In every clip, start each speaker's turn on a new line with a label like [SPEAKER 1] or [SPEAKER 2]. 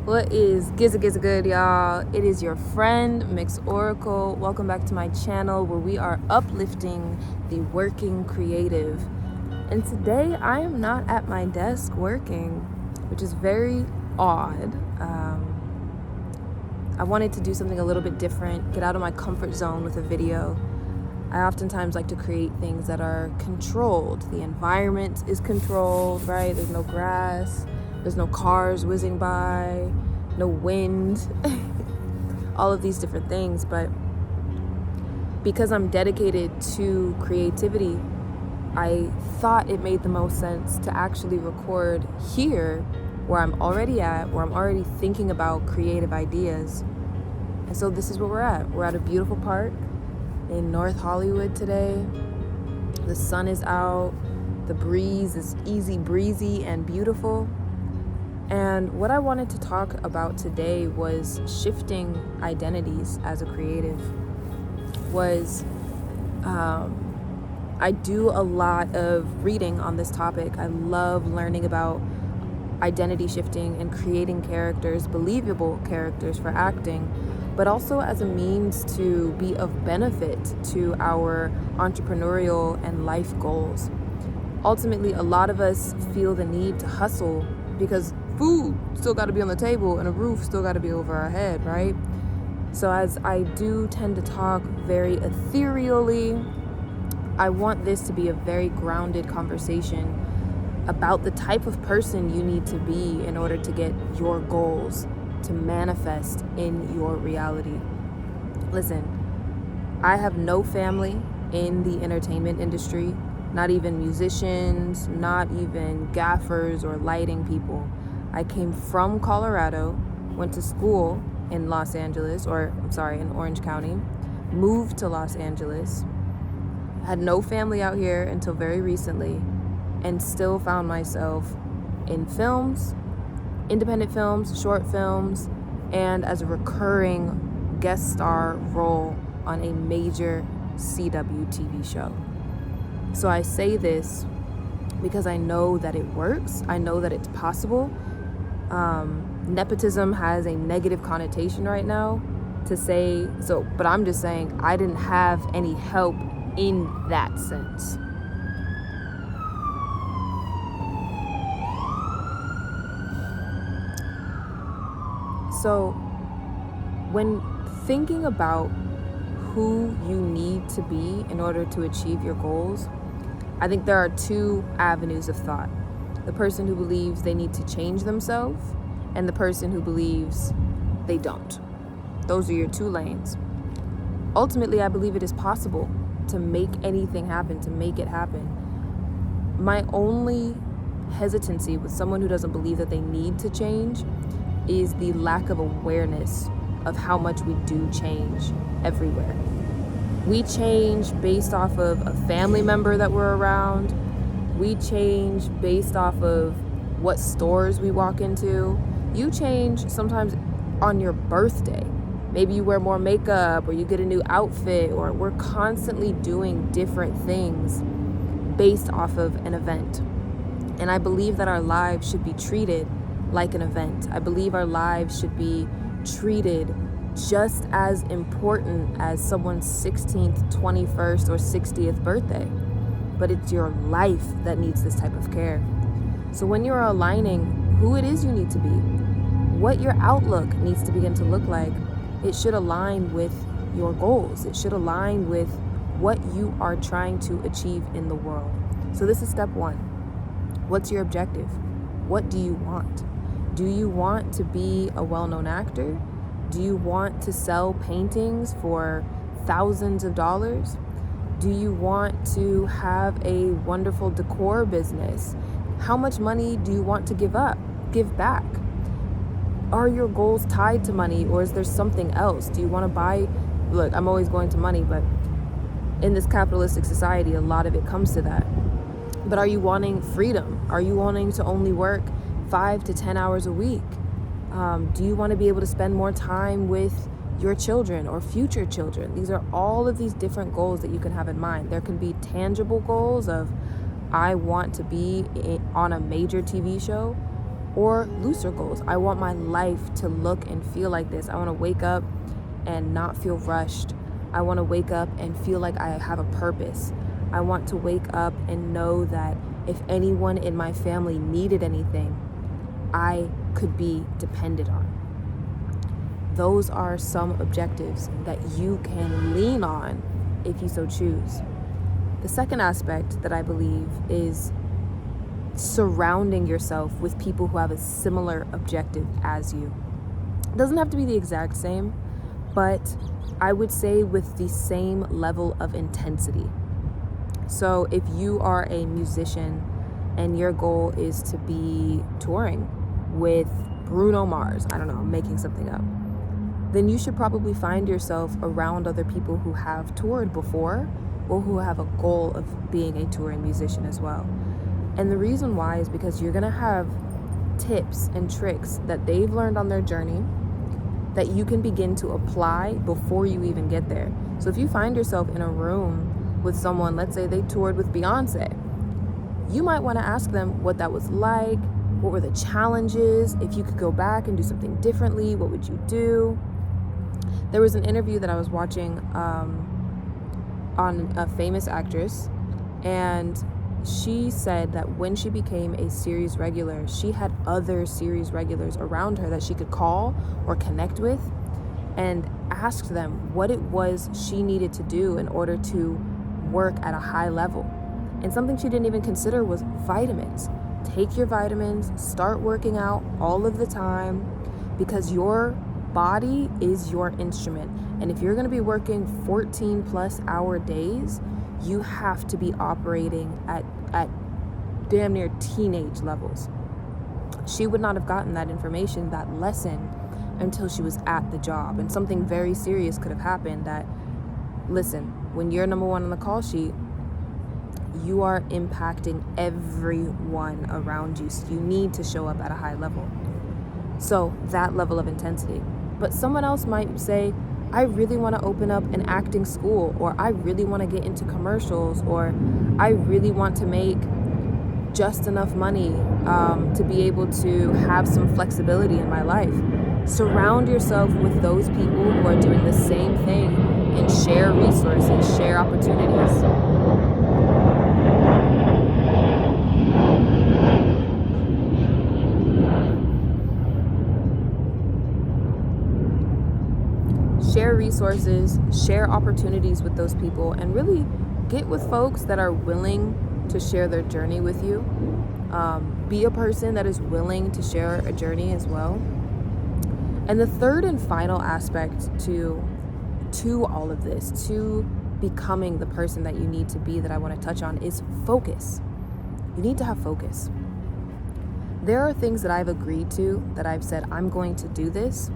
[SPEAKER 1] What is good, y'all? It is your friend Mix Oracle. Welcome back to my channel where we are uplifting the working creative. And today I am not at my desk working, which is very odd. I wanted to do something a little bit different, get out of my comfort zone with a video. I oftentimes like to create things that are controlled. The environment is controlled, right? There's no grass, there's no cars whizzing by, no wind, all of these different things. But because I'm dedicated to creativity, I thought it made the most sense to actually record here where I'm already at, where I'm already thinking about creative ideas. And so this is where we're at. We're at a beautiful park in North Hollywood today. The sun is out, the breeze is easy breezy and beautiful. And what I wanted to talk about today was shifting identities as a creative. I do a lot of reading on this topic. I love learning about identity shifting and creating characters, believable characters for acting, but also as a means to be of benefit to our entrepreneurial and life goals. Ultimately, a lot of us feel the need to hustle because food still got to be on the table and a roof still got to be over our head, right? So as I do tend to talk very ethereally, I want this to be a very grounded conversation about the type of person you need to be in order to get your goals to manifest in your reality. Listen, I have no family in the entertainment industry, not even musicians, not even gaffers or lighting people. I came from Colorado, went to school in in Orange County, moved to Los Angeles, had no family out here until very recently, and still found myself in films, independent films, short films, and as a recurring guest star role on a major CW TV show. So I say this because I know that it works. I know that it's possible. Nepotism has a negative connotation right now to say so, but I'm just saying I didn't have any help in that sense. So when thinking about who you need to be in order to achieve your goals, I think there are two avenues of thought. The person who believes they need to change themselves and the person who believes they don't. Those are your two lanes. Ultimately, I believe it is possible to make anything happen, to make it happen. My only hesitancy with someone who doesn't believe that they need to change is the lack of awareness of how much we do change everywhere. We change based off of a family member that we're around. We change based off of what stores we walk into. You change sometimes on your birthday. Maybe you wear more makeup or you get a new outfit, or we're constantly doing different things based off of an event. And I believe that our lives should be treated like an event. I believe our lives should be treated just as important as someone's 16th, 21st, or 60th birthday. But it's your life that needs this type of care. So when you're aligning who it is you need to be, what your outlook needs to begin to look like, it should align with your goals. It should align with what you are trying to achieve in the world. So this is step one. What's your objective? What do you want? Do you want to be a well-known actor? Do you want to sell paintings for thousands of dollars? Do you want to have a wonderful decor business? How much money do you want to give back? Are your goals tied to money, or is there something else? Do you want to buy? Look, I'm always going to money, but in this capitalistic society, a lot of it comes to that. But are you wanting freedom? Are you wanting to only work 5 to 10 hours a week? Do you want to be able to spend more time with your children or future children? These are all of these different goals that you can have in mind. There can be tangible goals of, I want to be on a major TV show. Or looser goals. I want my life to look and feel like this. I want to wake up and not feel rushed. I want to wake up and feel like I have a purpose. I want to wake up and know that if anyone in my family needed anything, I could be depended on. Those are some objectives that you can lean on if you so choose. The second aspect that I believe is surrounding yourself with people who have a similar objective as you. It doesn't have to be the exact same, but I would say with the same level of intensity. So if you are a musician and your goal is to be touring with Bruno Mars, I don't know, I'm making something up, then you should probably find yourself around other people who have toured before or who have a goal of being a touring musician as well. And the reason why is because you're gonna have tips and tricks that they've learned on their journey that you can begin to apply before you even get there. So if you find yourself in a room with someone, let's say they toured with Beyonce, you might wanna ask them what that was like, what were the challenges, if you could go back and do something differently, what would you do? There was an interview that I was watching on a famous actress, and she said that when she became a series regular, she had other series regulars around her that she could call or connect with and ask them what it was she needed to do in order to work at a high level. And something she didn't even consider was vitamins. Take your vitamins, start working out all of the time, because your body is your instrument. And if you're going to be working 14 plus hour days, you have to be operating at damn near teenage levels. She would not have gotten that information, that lesson, until she was at the job. And something very serious could have happened that, listen, when you're number one on the call sheet, you are impacting everyone around you. So you need to show up at a high level. So that level of intensity. But someone else might say, I really want to open up an acting school, or I really want to get into commercials, or I really want to make just enough money to be able to have some flexibility in my life. Surround yourself with those people who are doing the same thing and share resources, share opportunities. Share resources, share opportunities with those people, and really get with folks that are willing to share their journey with you. Be a person that is willing to share a journey as well. And the third and final aspect to all of this, to becoming the person that you need to be, that I want to touch on, is focus. You need to have focus. There are things that I've agreed to, that I've said, I'm going to do this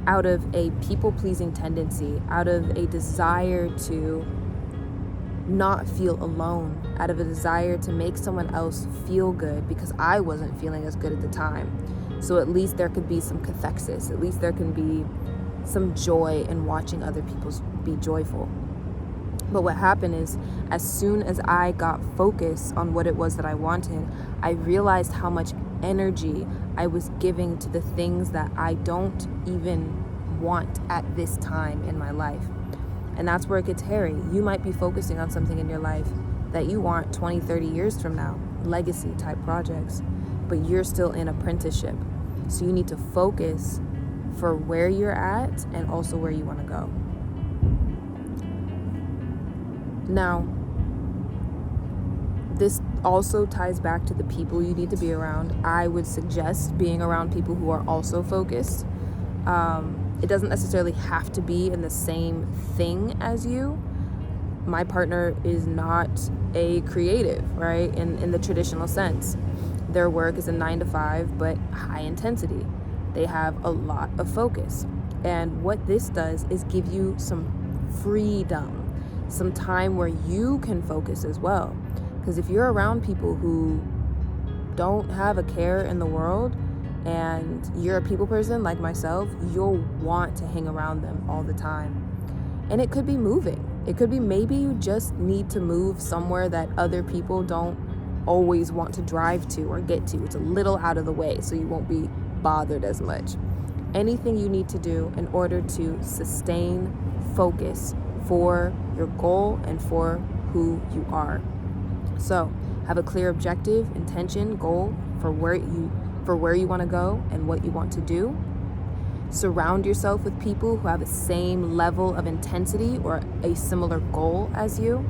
[SPEAKER 1] out of a people-pleasing tendency, out of a desire to not feel alone, out of a desire to make someone else feel good, because I wasn't feeling as good at the time. So at least there could be some cathexis, at least there can be some joy in watching other people be joyful. But what happened is, as soon as I got focused on what it was that I wanted, I realized how much energy I was giving to the things that I don't even want at this time in my life. And that's where it gets hairy. You might be focusing on something in your life that you want 20, 30 years from now, legacy type projects, but you're still in apprenticeship. So you need to focus for where you're at and also where you want to go. Now, this also ties back to the people you need to be around. I would suggest being around people who are also focused. It doesn't necessarily have to be in the same thing as you. My partner is not a creative, right? In the traditional sense. Their work is a 9 to 5, but high intensity. They have a lot of focus. And what this does is give you some freedom, some time where you can focus as well. Because if you're around people who don't have a care in the world, and you're a people person like myself, you'll want to hang around them all the time. And it could be moving. It could be maybe you just need to move somewhere that other people don't always want to drive to or get to. It's a little out of the way, so you won't be bothered as much. Anything you need to do in order to sustain focus for your goal and for who you are. So have a clear objective, intention, goal for where you want to go and what you want to do. Surround yourself with people who have the same level of intensity or a similar goal as you.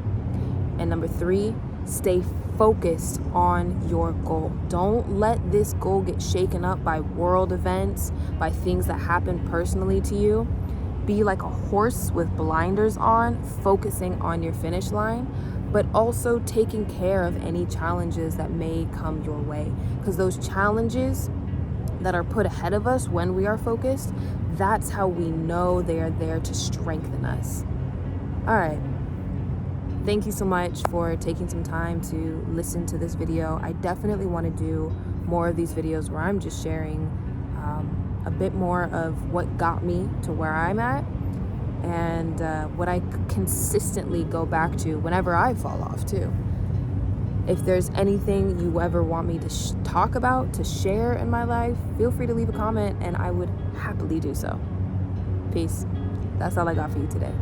[SPEAKER 1] And number 3, stay focused on your goal. Don't let this goal get shaken up by world events, by things that happen personally to you. Be like a horse with blinders on, focusing on your finish line, but also taking care of any challenges that may come your way. Because those challenges that are put ahead of us when we are focused, that's how we know they are there to strengthen us. All right. Thank you so much for taking some time to listen to this video. I definitely want to do more of these videos where I'm just sharing a bit more of what got me to where I'm at and what I consistently go back to whenever I fall off too. If there's anything you ever want me to talk about, to share in my life, feel free to leave a comment and I would happily do so. Peace. That's all I got for you today.